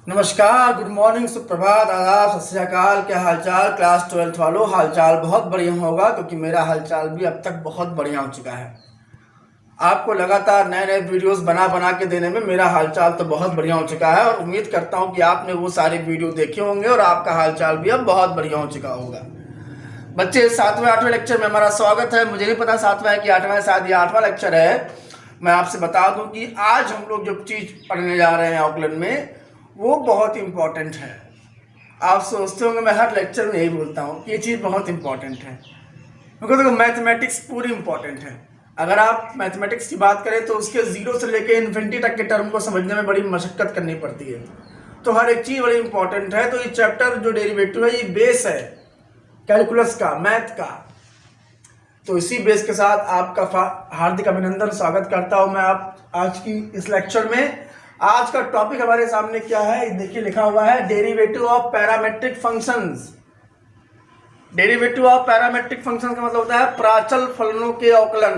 नमस्कार, good morning, सुप्रभात, आदाब, सत श्री अकाल। क्या हालचाल क्लास 12th वालों? हालचाल बहुत बढ़िया होगा क्योंकि मेरा हालचाल भी अब तक बहुत बढ़िया हो चुका है। आपको लगातार नए नए वीडियोस बना बना के देने में मेरा हालचाल तो बहुत बढ़िया हो चुका है और उम्मीद करता हूं कि आपने वो सारे वीडियो देखे होंगे और आपका हालचाल भी अब बहुत बढ़िया हो चुका होगा। बच्चे, 7वें 8वें लेक्चर में हमारा स्वागत है। मुझे नहीं पता 7वां है कि 8वां, शायद ये 8वां लेक्चर है। मैं आपसे बता दूं कि आज हम लोग जो चीज़ पढ़ने जा रहे हैं ऑकलैंड में वो बहुत इम्पॉर्टेंट है। आप सोचते होंगे मैं हर लेक्चर में यही बोलता हूँ कि ये चीज़ बहुत इम्पॉर्टेंट है क्योंकि देखो मैथमेटिक्स पूरी इम्पॉर्टेंट है। अगर आप मैथमेटिक्स की बात करें तो उसके जीरो से लेकर इन्फिनिटी तक के टर्म को समझने में बड़ी मशक्कत करनी पड़ती है, तो हर एक चीज़ बड़ी इंपॉर्टेंट है। तो ये चैप्टर जो डेरिवेटिव है ये बेस है कैलकुलस का, मैथ का। तो इसी बेस के साथ आपका हार्दिक अभिनंदन, स्वागत करता हूँ मैं आप आज की इस लेक्चर में। आज का टॉपिक हमारे सामने क्या है, देखिए लिखा हुआ है derivative of parametric functions. Derivative of parametric function का मतलब होता है प्राचल फलनों के अवकलन।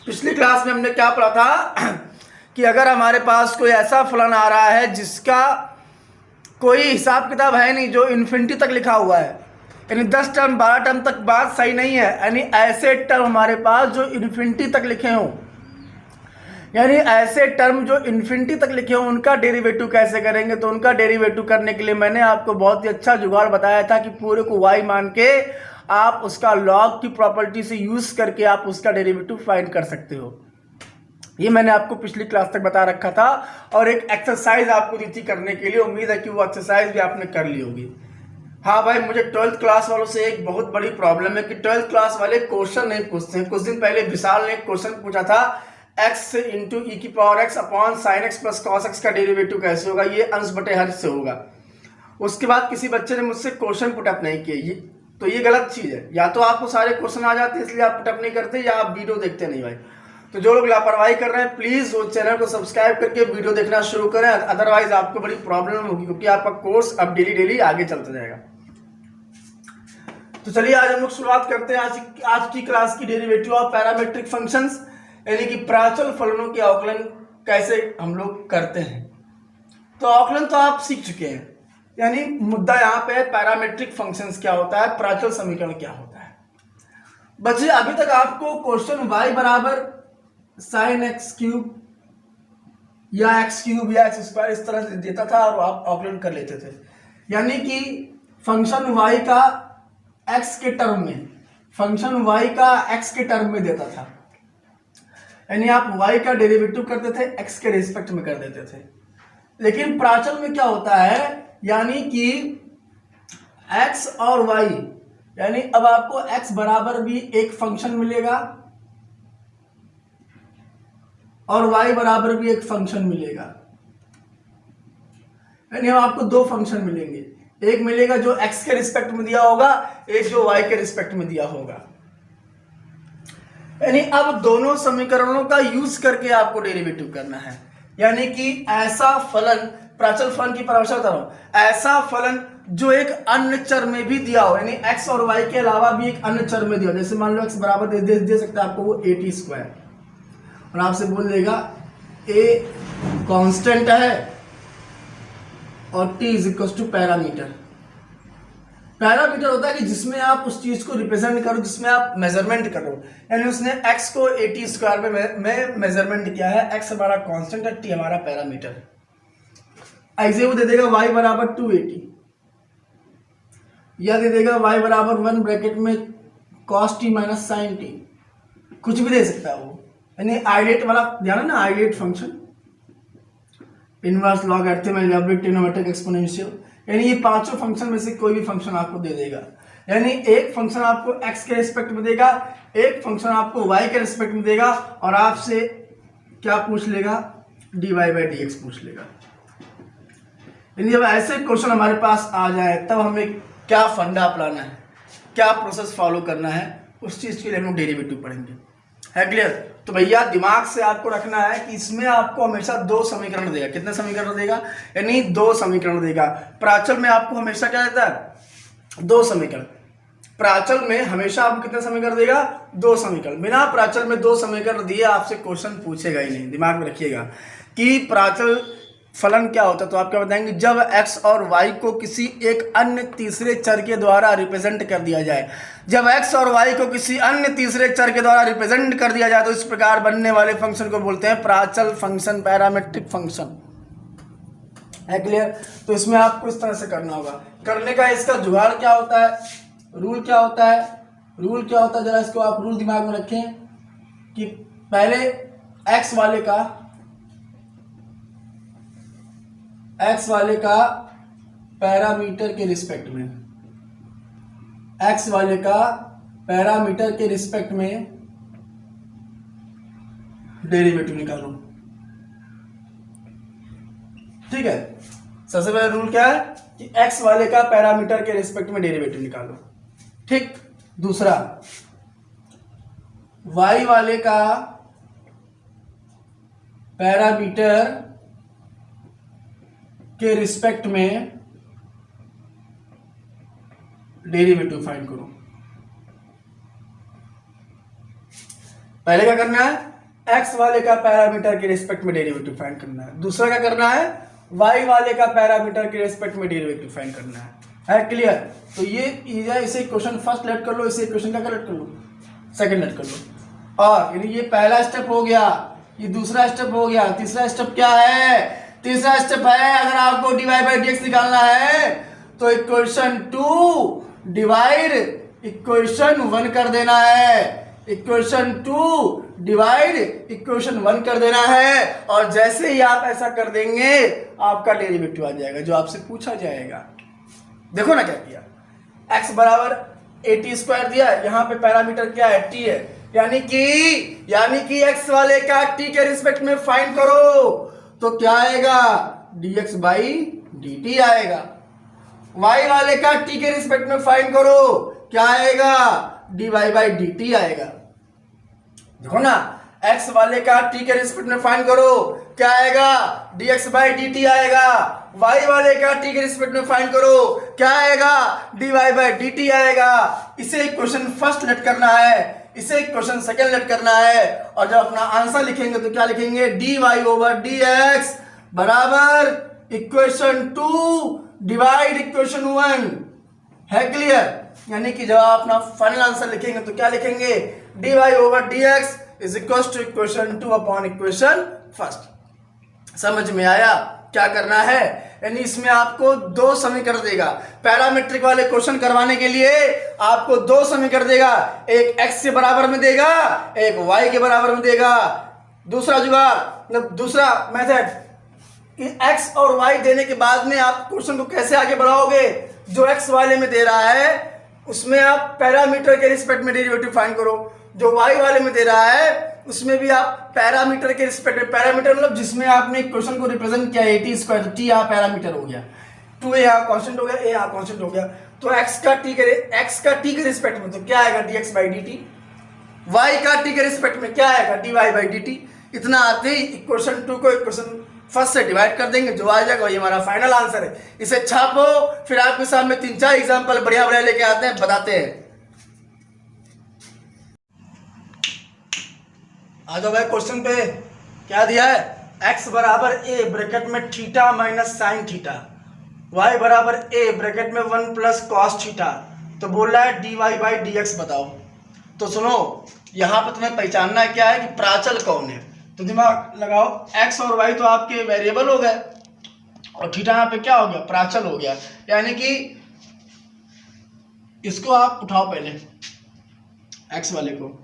पिछली क्लास में हमने क्या पढ़ा था कि अगर हमारे पास कोई ऐसा फलन आ रहा है जिसका कोई हिसाब किताब है नहीं, जो इन्फिनिटी तक लिखा हुआ है, यानी 10 टर्म 12 टर्म तक बात सही नहीं है, यानी ऐसे टर्म हमारे पास जो इन्फिनिटी तक लिखे हों, यानी ऐसे टर्म जो इन्फिनिटी तक लिखे हों, उनका डेरिवेटिव कैसे करेंगे। तो उनका डेरिवेटिव करने के लिए मैंने आपको बहुत ही अच्छा जुगाड़ बताया था कि पूरे को y मान के आप उसका लॉग की प्रॉपर्टी से यूज करके आप उसका डेरिवेटिव फाइंड कर सकते हो। ये मैंने आपको पिछली क्लास तक बता रखा था और एक एक्सरसाइज आपको दी थी करने के लिए। उम्मीद है कि वो एक्सरसाइज भी आपने कर ली होगी। हाँ भाई, मुझे 12th क्लास वालों से एक बहुत बड़ी प्रॉब्लम है कि 12th क्लास वाले क्वेश्चन नहीं पूछते हैं। कुछ दिन पहले विशाल ने एक क्वेश्चन पूछा था, x इंटू ई की power x upon sine x plus cos x का डेरिवेटिव कैसे होगा, ये अंश बटे हर से होगा। उसके बाद किसी बच्चे ने मुझसे क्वेश्चन पुटअप नहीं किए, तो ये गलत चीज़ है। या तो आपको सारे क्वेश्चन आ जाते हैं इसलिए आप पुटअप नहीं करते, या आप वीडियो देखते नहीं भाई। तो जो लोग लापरवाही कर रहे हैं प्लीज़ वो चैनल को सब्सक्राइब करके वीडियो देखना शुरू करें, अदरवाइज आपको बड़ी प्रॉब्लम होगी क्योंकि आपका कोर्स अब डेली आगे चलता जाएगा। तो चलिए आज हम लोग शुरुआत करते हैं आज की क्लास की डेरिवेटिव ऑफ पैरामेट्रिक फंक्शंस, यानी कि प्राचल फलनों के अवकलन कैसे हम लोग करते हैं। तो अवकलन तो आप सीख चुके हैं, यानी मुद्दा यहाँ पे है पैरामेट्रिक फंक्शंस क्या होता है, प्राचल समीकरण क्या होता है। बच्चे, अभी तक आपको क्वेश्चन y बराबर साइन एक्स क्यूब या एक्स क्यूब या एक्स स्क्वायर इस तरह से देता था और आप अवकलन कर लेते थे, यानी कि फंक्शन y का x के टर्म में, फंक्शन y का x के टर्म में देता था, यानी आप y का डेरिवेटिव करते थे x के रिस्पेक्ट में कर देते थे। लेकिन प्राचल में क्या होता है, यानी कि x और y, यानी अब आपको x बराबर भी एक फंक्शन मिलेगा और y बराबर भी एक फंक्शन मिलेगा, यानी अब आपको दो फंक्शन मिलेंगे। एक मिलेगा जो x के रिस्पेक्ट में दिया होगा, एक जो y के रिस्पेक्ट में दिया होगा। यानी अब दोनों समीकरणों का यूज करके आपको डेरिवेटिव करना है, यानी कि ऐसा फलन, प्राचल फलन की परिभाषा बता रहा हूं, ऐसा फलन जो एक अन्य चर में भी दिया हो, यानी x और y के अलावा भी एक अन्य चर में दिया हो। जैसे मान लो x बराबर दे सकता है आपको वो a t स्क्वायर, और आपसे बोल देगा a कांस्टेंट है और t is equal to parameter. Parameter होता है कि जिसमें आप उस चीज को रिप्रेजेंट करो, जिसमें आप मेजरमेंट करो, यानी उसने x को a स्क्वायर में मेजरमेंट किया है। x हमारा कांस्टेंट है, t हमारा पैरामीटर। ऐसे वो दे देगा y बराबर 280, या दे देगा y बराबर 1 ब्रैकेट में cos t minus sine t, कुछ भी दे सकता है वो। यानी आइडेट वाला ध्यान है ना, आइडेट function, inverse log arithmetic algebraic trigonometric exponential, यानी ये पांचों फंक्शन में से कोई भी फंक्शन आपको दे देगा। यानी एक फंक्शन आपको x के रिस्पेक्ट में देगा, एक फंक्शन आपको y के रिस्पेक्ट में देगा, और आपसे क्या पूछ लेगा, dy बाई dx पूछ लेगा। यानी जब ऐसे क्वेश्चन हमारे पास आ जाए तब हमें क्या फंडा अपनाना है, क्या प्रोसेस फॉलो करना है, उस चीज के लिए हम लोग डेरिवेटिव पढ़ेंगे। है क्लियर? तो भैया दिमाग से आपको रखना है कि इसमें आपको हमेशा दो समीकरण देगा। कितने समीकरण देगा? यानी दो समीकरण देगा। प्राचल में आपको हमेशा क्या देता है? दो समीकरण। प्राचल में हमेशा आपको कितने समीकरण देगा? दो समीकरण। बिना प्राचल में दो समीकरण दिए आपसे क्वेश्चन पूछेगा ही नहीं। दिमाग में रखिएगा कि प्राचल फलन क्या होता है, तो आप क्या बताएंगे, जब x और y को किसी एक अन्य तीसरे चर के द्वारा रिप्रेजेंट कर दिया जाए। जब x और y को किसी अन्य तीसरे चर के द्वारा रिप्रेजेंट कर दिया जाए तो इस प्रकार बनने वाले फंक्शन को बोलते हैं प्राचल फंक्शन, पैरामेट्रिक फंक्शन। है क्लियर? तो इसमें आपको इस तरह से करना होगा। करने का इसका जुगाड़ क्या होता है, रूल क्या होता है, रूल क्या होता है, जरा इसको आप रूल दिमाग में रखें कि पहले x वाले का पैरामीटर के रिस्पेक्ट में, x वाले का पैरामीटर के रिस्पेक्ट में डेरिवेटिव निकालो। ठीक है, सबसे पहला रूल क्या है कि x वाले का पैरामीटर के रिस्पेक्ट में डेरिवेटिव निकालो। ठीक, दूसरा y वाले का पैरामीटर के रिस्पेक्ट में डेरिवेटिव फाइंड करो। पहले क्या करना है, x वाले का पैरामीटर के रिस्पेक्ट में डेरिवेटिव फाइंड करना है। दूसरा क्या करना है, y वाले का पैरामीटर के रिस्पेक्ट में डेरिवेटिव फाइंड करना है क्लियर? तो ये इसे क्वेश्चन फर्स्ट लेट कर लो, इसे क्वेश्चन क्या लेट कर लो, सेकंड लेट कर लो। और यानी ये पहला स्टेप हो गया, ये दूसरा स्टेप हो गया। तीसरा स्टेप क्या है, तीसरा स्टेप है अगर आपको dy बाई dx निकालना है तो इक्वेशन 2 डिवाइड इक्वेशन 1 कर देना है, इक्वेशन 2 डिवाइड इक्वेशन 1 कर देना है। और जैसे ही आप ऐसा कर देंगे आपका डेरिवेटिव आ जाएगा जो आपसे पूछा जाएगा। देखो ना क्या किया, x बराबर at² दिया, यहाँ पे पैरामीटर क्या है, t है, यानी कि x वाले का t के रिस्पेक्ट में फाइंड करो तो क्या आएगा, dx बाई dt आएगा। y वाले का t के रिस्पेक्ट में फाइंड करो, क्या आएगा, dy बाई dt आएगा। देखो ना, x वाले का t के रिस्पेक्ट में फाइंड करो, क्या आएगा, dx बाई dt आएगा। y वाले का t के रिस्पेक्ट में फाइंड करो, क्या आएगा, dy बाई dt आएगा। इसे इक्वेशन फर्स्ट लेट करना है, इसे इक्वेशन सेकंड लेट करना है। और जब अपना आंसर लिखेंगे तो क्या लिखेंगे, dy ओवर dx बराबर इक्वेशन 2 डिवाइड इक्वेशन 1। है क्लियर? यानी कि जब आप अपना फाइनल आंसर लिखेंगे तो क्या लिखेंगे, dy over dx is equal to equation 2 upon equation first. समझ में आया क्या करना है? यानी इसमें आपको दो समीकरण देगा। पैरामीट्रिक वाले क्वेश्चन करवाने के लिए आपको दो समीकरण देगा, एक x के बराबर में देगा, एक y के बराबर में देगा। दूसरा जुगाड़, मतलब दूसरा मेथड कि x और y देने के बाद में आप क्वेश्चन को कैसे आगे बढ़ाओगे। जो x वाले में दे रहा है उसमें आप पैरामीटर के रिस्पेक्ट में डेरिवेटिव फाइंड करो, जो y वाले में दे रहा है उसमें भी आप पैरामीटर के रिस्पेक्ट में, पैरामीटर मतलब जिसमें आपने क्वेश्चन को रिप्रेजेंट किया at², तो t यहाँ पैरामीटर हो गया, 2 यहाँ कांस्टेंट हो गया, a यहाँ कांस्टेंट हो गया। तो x का t के रिस्पेक्ट में तो क्या आएगा, dx बाई dt। y का t के रिस्पेक्ट में क्या आएगा, dy बाई dt। इतना आते ही इक्वेशन 2 को इक्वेशन फर्स्ट से डिवाइड कर देंगे, जो आ जाएगा वही हमारा फाइनल आंसर है। इसे छापो, फिर आपके सामने 3-4 एग्जाम्पल बढ़िया बढ़िया लेके आते हैं, बताते हैं। आ जाओ भाई क्वेश्चन पे, क्या दिया है, x बराबर a ब्रैकेट में theta minus sine theta, y बराबर a ब्रैकेट में 1 प्लस कॉस थीटा। तो बोल रहा है dy बाई dx बताओ। तो सुनो, यहाँ पे तुम्हें पहचानना है क्या है कि प्राचल कौन है। तो दिमाग लगाओ, x और y तो आपके वेरिएबल हो गए और थीटा यहाँ पे क्या हो गया, प्राचल हो गया। यानी कि इसको आप उठाओ पहले, x वाले को,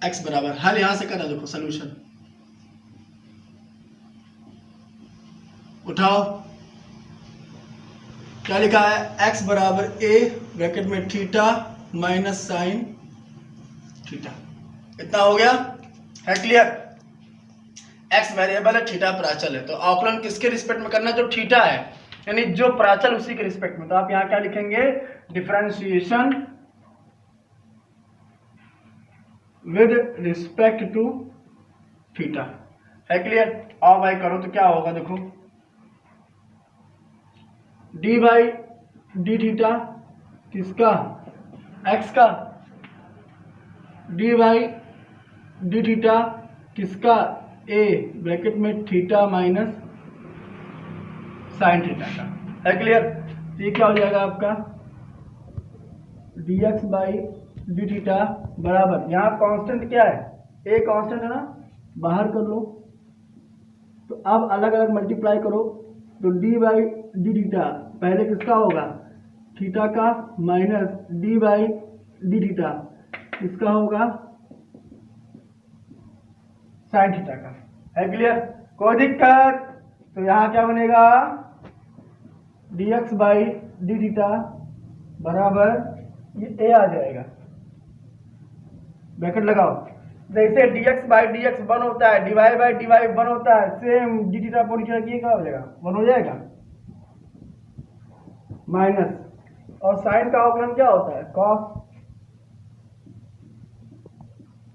x बराबर हल यहां से करा, देखो सोल्यूशन उठाओ, क्या लिखा है, x बराबर a ब्रैकेट में थीटा माइनस साइन थीटा। इतना हो गया, है क्लियर? x वेरिएबल है, थीटा प्राचल है, तो आकलन किसके रिस्पेक्ट में करना है, जो थीटा है, यानी जो प्राचल उसी के रिस्पेक्ट में। तो आप यहाँ क्या लिखेंगे, differentiation with respect to theta. है क्लियर? आओ भाई करो तो क्या होगा, देखो डी बाई डी थीटा किसका, एक्स का, डी बाई डी थीटा किसका, ए ब्रैकेट में थीटा माइनस साइन थीटा का। है क्लियर? ये क्या हो जाएगा आपका dx बाई डी थीटा बराबर, यहाँ कांस्टेंट क्या है, ए कांस्टेंट है ना, बाहर कर लो तो अब अलग अलग मल्टीप्लाई करो तो डी बाई डी थीटा पहले किसका होगा, थीटा का, minus D by d theta इसका होगा साइन थीटा का। है क्लियर? कोई दिक्कत? तो यहाँ क्या बनेगा, dx बाई डी थीटा बराबर ये ए आ जाएगा, ब्रैकेट लगाओ। जैसे dx बाई dx 1 होता है, dy बाई dy 1 होता है, सेम डी थीटा को नीचे रखिए क्या हो जाएगा, 1 हो जाएगा, माइनस और साइन का अवकलन क्या होता है, cos,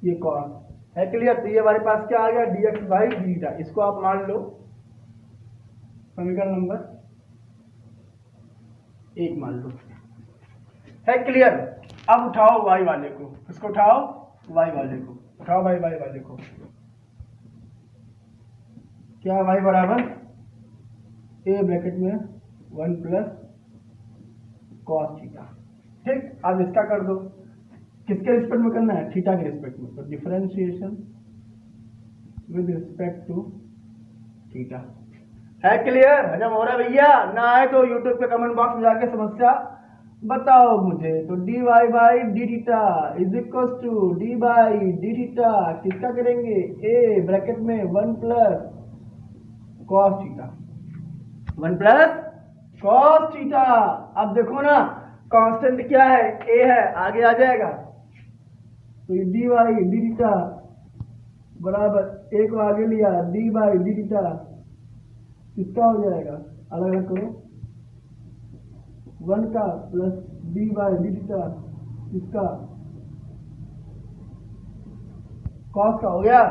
ये cos। है क्लियर? तो ये हमारे पास क्या आ गया, dx बाई डी थीटा, इसको आप मान लो समीकरण नंबर 1 मान लो। है क्लियर? अब उठाओ y वाले को, इसको उठाओ y वाले को, उठाओ y वाले को, क्या y बराबर a ब्रैकेट में 1 प्लस कॉस थीटा। ठीक, अब इसका कर दो, किसके रिस्पेक्ट में करना है, थीटा के रिस्पेक्ट में, तो differentiation with respect to theta. है क्लियर? हजम हो रहा है भैया? ना है तो यूट्यूब के कमेंट बॉक्स में जाके समस्या बताओ मुझे। तो D Y by d theta is equal to d by d theta किसका करेंगे, ए ब्रैकेट में 1 plus cos theta, 1 plus cos theta. अब देखो ना कांस्टेंट क्या है, ए है, आगे आ जाएगा तो ये डी बाई डी थीटा बराबर ए को आगे लिया डी बाई डी थीटा किसका हो जाएगा, अलग अलग करो, 1 का plus D by d theta इसका कॉस का हो गया।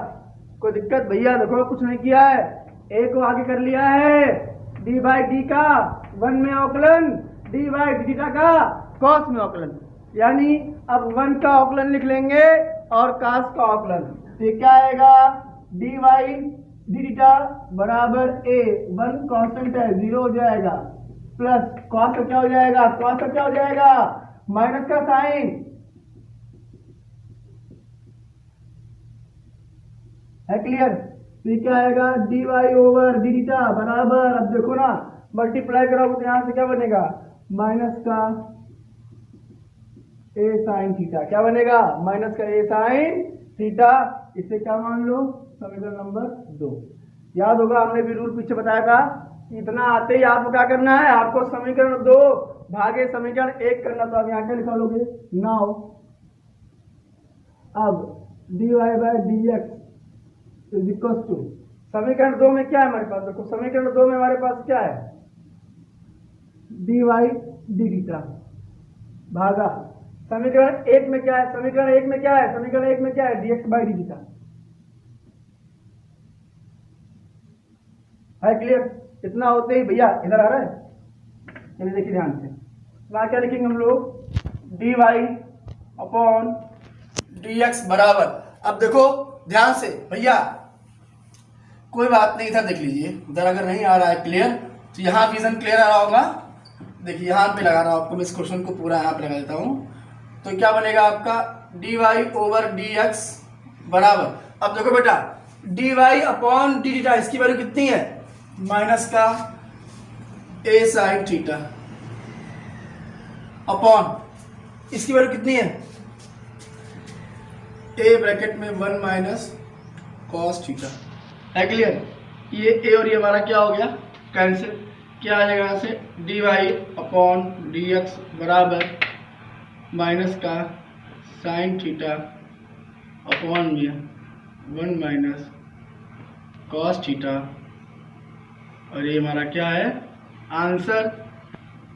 कोई दिक्कत भैया? देखो कुछ नहीं किया है, ए को आगे कर लिया है, डी बाई डी का 1 में अवकलन, डी बाई डी थीटा का कॉस में अवकलन, यानी अब 1 का अवकलन लिख लेंगे और कॉस का अवकलन, तो क्या आएगा, डी बाई डी थीटा बराबर ए, 1 कांस्टेंट है 0 हो जाएगा, प्लस कॉस का क्या हो जाएगा, कॉस का क्या हो जाएगा, माइनस का साइन। है क्लियर? तो क्या आएगा, d Y over d theta बराबर, अब देखो ना मल्टीप्लाई करोगे तो यहां से क्या बनेगा, माइनस का ए साइन थीटा, क्या बनेगा, माइनस का ए साइन थीटा। इसे क्या मान लो, समीकरण नंबर 2। याद होगा हमने भी रूल पीछे बताया था, इतना आते ही आपको क्या करना है, आपको समीकरण 2 भागे समीकरण 1 करना। तो आप यहाँ क्या लिखा लोगे, नाउ अब d Y by d x is equal to, समीकरण 2 में क्या है हमारे पास, देखो समीकरण 2 में हमारे पास क्या है, डी वाई डी थीटा भागा समीकरण 1 में क्या है, समीकरण 1 में क्या है, समीकरण 1 में क्या है, dx बाई डी थीटा। है क्लियर? इतना होते ही भैया इधर आ रहा है, चलिए देखिए ध्यान से, वहां क्या लिखेंगे हम लोग, d y upon D x बराबर, अब देखो ध्यान से भैया, कोई बात नहीं, इधर देख लीजिए, इधर अगर नहीं आ रहा है क्लियर तो यहाँ विजन क्लियर आ रहा होगा। देखिए यहाँ पे लगा रहा हूँ आपको, मैं इस क्वेश्चन को पूरा यहाँ पे लगा देता हूँ। तो क्या बनेगा आपका, d Y over D x बराबर, अब देखो बेटा d y upon d theta, इसकी वैल्यू कितनी है, माइनस का ए साइन थीटा अपॉन इसकी वैल्यू कितनी है, ए ब्रैकेट में 1 माइनस कॉस थीटा। है क्लियर? ये ए और ये हमारा क्या हो गया, कैंसिल, क्या आ जाएगा यहाँ से, d y upon D x बराबर माइनस का साइन थीटा अपॉन में 1 माइनस कॉस थीटा, और ये हमारा क्या है आंसर।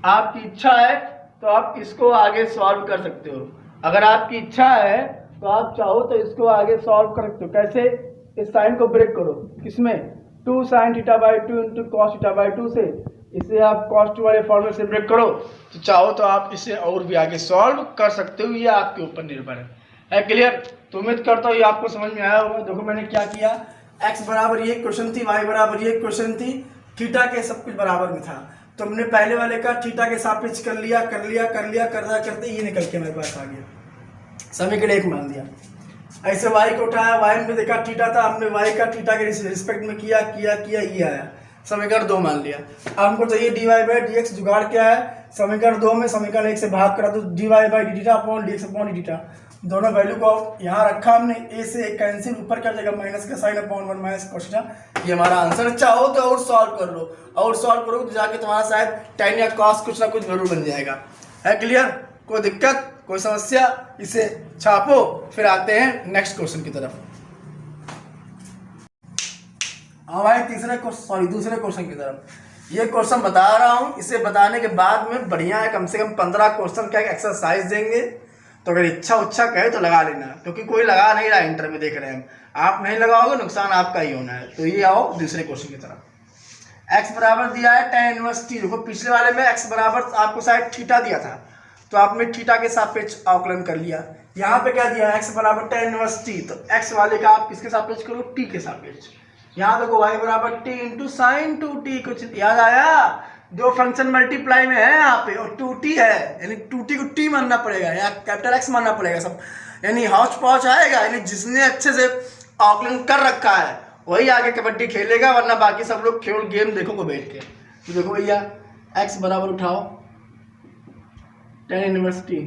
आपकी इच्छा है तो आप इसको आगे सॉल्व कर सकते हो, अगर आपकी इच्छा है तो आप चाहो तो इसको आगे सॉल्व कर सकते हो। कैसे, इस साइन को ब्रेक करो, किसमें, 2 sine theta by 2 into cos theta by 2 से, इसे आप कॉस 2 वाले फॉर्मूले से ब्रेक करो, तो चाहो तो आप इसे और भी आगे सॉल्व कर सकते हो, ये आपके ऊपर निर्भर है। क्लियर? तो उम्मीद करता हूँ ये आपको समझ में आया होगा। देखो मैंने क्या किया, एक्स बराबर ये क्वेश्चन थी, वाई बराबर ये क्वेश्चन थी, थीटा के सब कुछ बराबर में था। तो हमने पहले वाले का थीटा के सापेक्ष कर लिया करते ये निकल के मेरे पास आ गया, समीकरण 1 मान दिया। ऐसे y को उठाया, y में देखा थीटा था, हमने y का थीटा के रिस्पेक्ट में किया ये आया, समीकरण 2 मान लिया। अब हमको चाहिए dy बाई डी एक्स। जुगाड़ क्या है, समीकरण 2 में समीकरण 1 से भाग करा तो dy by d theta upon D x upon d theta, दोनों वैल्यू को यहाँ रखा हमने, a से एक कैंसिल, ऊपर क्या जाएगा माइनस का sine upon 1 minus cos theta, ये हमारा आंसर। चाहो तो और सॉल्व कर लो, और सॉल्व करोगे तो जाके तुम्हारा शायद tan या cos कुछ ना कुछ जरूर बन जाएगा। है क्लियर? कोई दिक्कत, कोई समस्या? इसे छापो, फिर आते हैं नेक्स्ट क्वेश्चन की तरफ। हाँ भाई, दूसरे क्वेश्चन की तरफ। ये क्वेश्चन बता रहा हूँ, इसे बताने के बाद में बढ़िया है, कम से कम 15 क्वेश्चन का एक्सरसाइज देंगे। तो अगर इच्छा कहे तो लगा लेना, क्योंकि कोई लगा नहीं रहा इंटर में, देख रहे हैं आप नहीं लगाओगे नुकसान आपका ही होना है। तो ये आओ दूसरे क्वेश्चन की तरफ। एक्स बराबर दिया है tan इनवर्स टी। देखो पिछले वाले में एक्स बराबर आपको शायद थीटा दिया था, तो आपने थीटा के सापेक्ष अवकलन कर लिया। यहाँ पे क्या दिया है, एक्स बराबर tan इनवर्स टी, तो एक्स वाले का आप किसके सापेक्ष करो, टी के सापेक्ष। यहाँ देखो y बराबर टी इंटू साइन 2t, कुछ याद आया? दो फंक्शन मल्टीप्लाई में है यहाँ पे, और 2t है, यानी 2t को t मानना पड़ेगा या कैपिटल x मानना पड़ेगा सब, यानी हौच पौच आएगा। यानी जिसने अच्छे से आकलन कर रखा है वही आगे कबड्डी खेलेगा, वरना बाकी सब लोग केवल गेम देखोगे बैठ के। तो देखो भैया, x बराबर उठाओ tan इनवर्स t,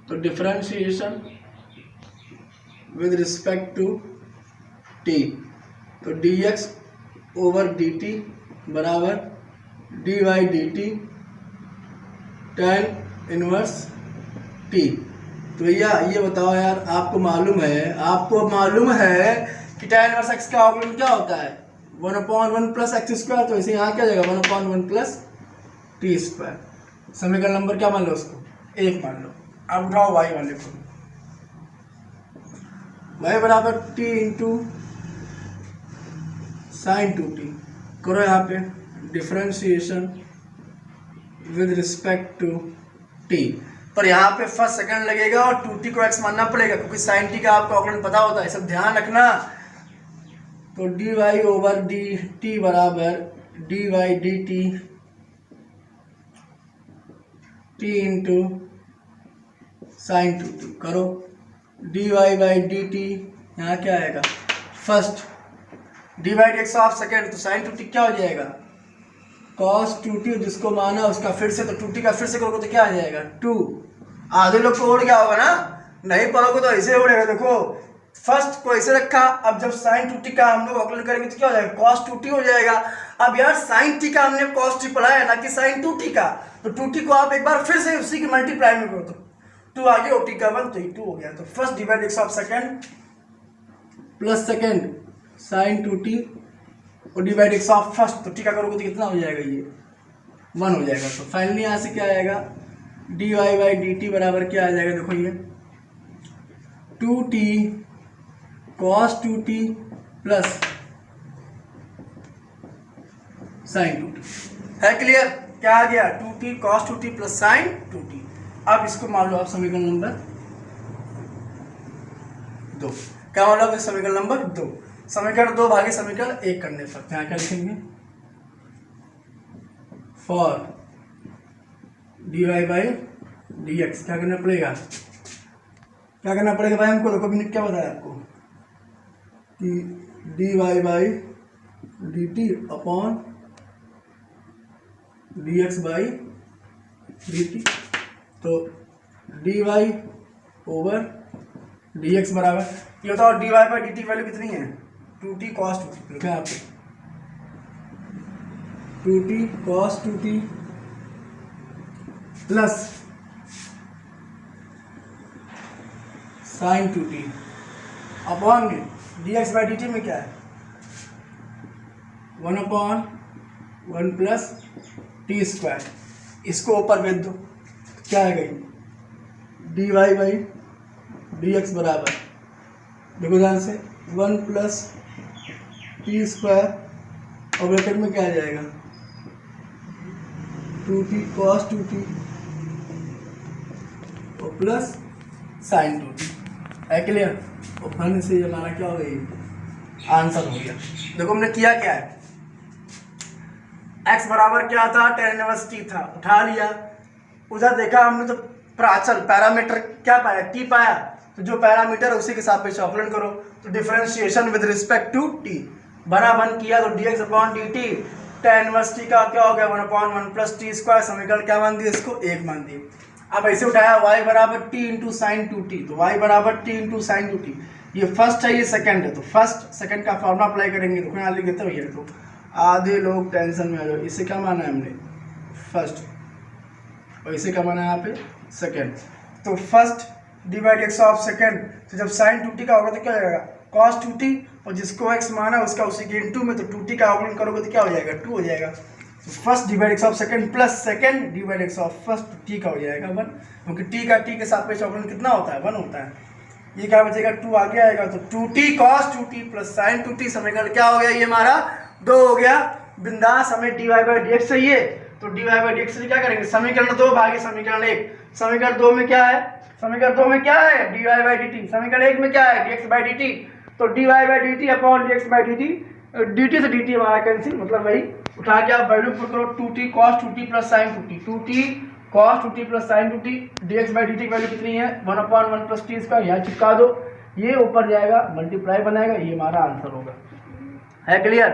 तो differentiation with respect to t, तो dx ओवर dt बराबर dy dt tan inverse t। तो भैया ये बताओ यार, आपको मालूम है कि tan इनवर्स x का अवकलन क्या होता है, 1/1 प्लस एक्स स्क्वायर। तो इसे यहाँ क्या जाएगा, 1/1 प्लस टी स्क्वायर। समीकरण नंबर क्या मान लो, उसको 1 मान लो। अब उठाओ y वाले को, y बराबर t इंटू साइन 2t, करो यहाँ पे differentiation with respect to t। पर यहाँ पे फर्स्ट सेकंड लगेगा और 2t को x मानना पड़ेगा, क्योंकि साइन t का आपको अवकलन पता होता है, सब ध्यान रखना। तो dy ओवर dt बराबर dy dt t into sine 2t, करो dy बाई dt, यहाँ क्या आएगा first, D by d x of second, तो साइन 2t क्या हो जाएगा cos 2t, जिसको माना उसका फिर से, तो 2t का फिर से करोगे तो क्या आ जाएगा 2। आधे लोग को उड़ गया होगा ना, नहीं पढ़ोगे तो ऐसे उड़ेगा। देखो फर्स्ट को ऐसे रखा, अब जब साइन 2t का हम लोग अवकलन करेंगे तो क्या हो जाएगा cos 2t हो जाएगा। अब यार साइन t का हमने cos t पढ़ा है ना कि साइन 2t का, तो 2t को आप एक बार फिर से उसी की मल्टीप्लाई में करो, तो 2 आगे और t का 1, तो ये 2 हो गया। तो first divide x of second plus second sine 2t और डिवाइड एक्स ऑफ फर्स्ट, तो टी का करोगे तो कितना हो जाएगा, ये 1 हो जाएगा। तो फाइनली यहाँ से क्या आएगा, d Y by D t बराबर क्या आ जाएगा, देखो ये 2t cos 2t plus sign 2t। है क्लियर? क्या आ गया, 2t cos 2t plus sign 2t। अब इसको मान लो आप समीकरण नंबर 2। क्या मान लो आप समीकरण नंबर 2? समीकरण 2 भागे समीकरण 1 करने पर क्या क्या लिखेंगे, for d Y by d x क्या करना पड़ेगा, भाई हमको। देखो मैंने क्या बताया आपको कि D Y by D T upon D X by D T, तो D Y over D x बराबर, ये बताओ D Y by D T की वैल्यू कितनी है, 2t cos 2t लिखा है आपको, 2t cos 2t plus sign 2t upon dx by dt में क्या है 1/1 प्लस टी स्क्वायर। इसको ऊपर भेज दो, क्या है गई dy बाई dx बराबर, देखो ध्यान से 1 प्लस टी स्क्वायर और ब्रैकेट में क्या आ जाएगा 2t cos 2t और प्लस साइन 2t। है क्लियर? और फन से हमारा क्या हो गई आंसर हो गया। देखो हमने किया क्या है, x बराबर क्या था, tan इनवर्स t था, उठा लिया। उधर देखा हमने तो प्राचल पैरामीटर क्या पाया, t पाया, तो जो पैरामीटर है उसी के सापेक्ष अवकलन करो। तो differentiation with respect to t बना बन किया तो dx upon dt, tan inverse t का क्या हो गया 1/1 प्लस टी स्क्वायर। समीकरण क्या मान दिए, इसको 1 मान दिए। अब ऐसे उठाया y बराबर t इंटू साइन 2t, तो y बराबर t इंटू साइन 2t। ये फर्स्ट है, ये सेकंड है, तो फर्स्ट सेकंड का फॉर्मूला अप्लाई करेंगे। तो यहाँ लिख देते हैं भैया, तो आधे लोग टेंशन में आ जाओ। इसे क्या माना है हमने, फर्स्ट, और इसे क्या माना है यहाँ पे, सेकंड। तो first divide x of second, तो जब साइन 2t का होगा तो क्या हो जाएगा, कॉस 2t, और जिसको x माना उसका उसी के इनटू में, तो 2t का अवकलन करोगे तो क्या हो जाएगा, 2 हो जाएगा। तो first divide x of second plus second divide x of first, t का हो जाएगा 1, क्योंकि t का t के सापेक्ष अवकलन कितना होता है, 1 होता है। ये क्या बचेगा, 2 आगे आएगा, तो 2t cos 2t plus sign 2t। समीकरण क्या हो गया, ये हमारा 2 हो गया। बिंदास हमें dy बाई dx चाहिए, तो dy बाई dx से क्या करेंगे, समीकरण 2 भागे समीकरण 1। समीकरण 2 में क्या है, समीकरण 2 में क्या है, dy बाई dt। समीकरण 1 में क्या है, dx बाई dt। तो dy by dt upon dx by dt, dt से dt हमारा कैंसिल, मतलब वही उठा के आप वैल्यू पुट करो, 2t cos 2t plus sign 2t, 2t cos 2t plus sign 2t, dx by dt की वैल्यू कितनी है, 1/1 प्लस टी स्क्वायर। यहाँ चिपका दो, ये ऊपर जाएगा मल्टीप्लाई बनाएगा, ये हमारा आंसर होगा। है क्लियर?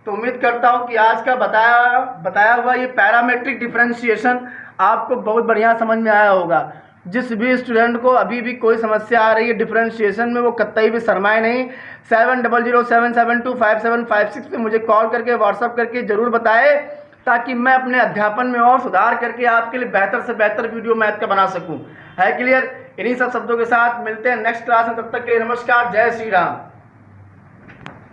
तो उम्मीद करता हूँ कि आज का बताया हुआ ये पैरामेट्रिक डिफरेंशिएशन आपको बहुत बढ़िया समझ में आया होगा। जिस भी स्टूडेंट को अभी भी कोई समस्या आ रही है डिफरेंशिएशन में, वो कतई भी शर्माए नहीं। 7007725756 पे मुझे कॉल करके व्हाट्सअप करके ज़रूर बताए, ताकि मैं अपने अध्यापन में और सुधार करके आपके लिए बेहतर से बेहतर वीडियो मैथ का बना सकूं। है क्लियर? इन्हीं सब शब्दों के साथ मिलते हैं नेक्स्ट क्लास में। तब तक के लिए नमस्कार, जय श्री राम।